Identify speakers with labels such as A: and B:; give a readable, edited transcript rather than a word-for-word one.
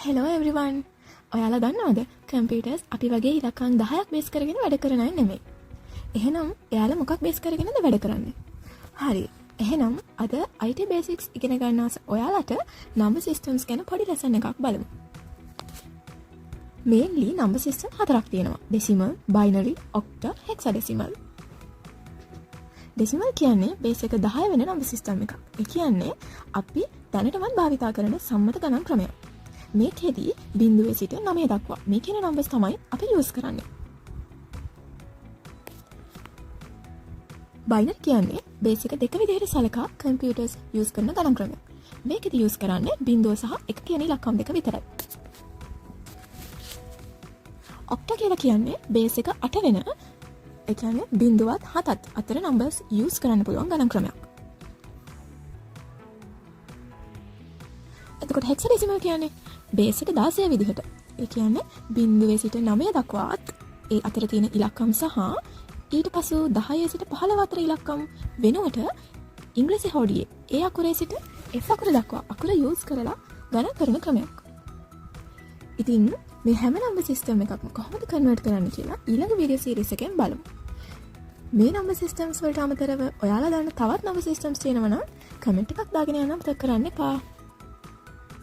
A: Hello everyone. ඔයාලා දන්නවද computers අපි වගේ ඉලක්කම් 10ක් බේස් කරගෙන වැඩ කරන අය නෙමෙයි. එහෙනම් එයාලා මොකක් බේස් කරගෙනද වැඩ කරන්නේ? හරි. එහෙනම් අද IT basics ඉගෙන ගන්න ඔයාලට number systems ගැන පොඩි lesson එකක් බලමු. mainly number system හතරක් තියෙනවා. decimal, binary, octa, hexadecimal. decimal කියන්නේ බේස් එක 10 වෙන number system එකක්. ඒ කියන්නේ අපි දැනටමත් භාවිතා කරන සම්මත ගණන් ක්‍රමයක්. මේකෙදී බිංදුවේ සිට 9 දක්වා මේ කියන නම්බර්ස් තමයි අපි යූස් කරන්නේ. බයිනරි කියන්නේ බේස් එක දෙක විදිහට සලකා කම්පියුටර්ස් යූස් කරන ගණන් ක්‍රමයක්. මේකෙදී යූස් කරන්නේ බිංදුව සහ එක කියන ඉලක්කම් දෙක විතරයි. ඔක්ටා කියලා කියන්නේ බේස් එක 8 වෙන ඒ කියන්නේ බිංදුවත් 7ත් අතර නම්බර්ස් යූස් කරන්න පුළුවන් ගණන් ක්‍රමයක්. එතකොට හෙක්සාඩෙසිමල් කියන්නේ බේස් එක 16 විදිහට. ඒ කියන්නේ බිංදුවේ සිට 9 දක්වාත් ඒ අතර තියෙන ඉලක්කම් සහ ඊට පසු 10 සිට 15 අතර ඉලක්කම් වෙනුවට ඉංග්‍රීසි හොඩියේ ඒ අකුරේ සිට F අකුර දක්වා අකුර යූස් කරලා ගණන් කරන ක්‍රමයක්. ඉතින් මේ හැම නම්බර් සිස්ටම් එකක්ම කොහොමද කන්වර්ට් කරන්නේ කියලා ඊළඟ වීඩියෝ සීරීස් එකෙන් බලමු. මේ නම්බර් සිස්ටම්ස් වලට අමතරව ඔයාලා දන්න තවත් නම්බර් සිස්ටම්ස් තියෙනවා නම් කමෙන්ට් එකක් දාගෙන යන්න මතක කරන්න එපා.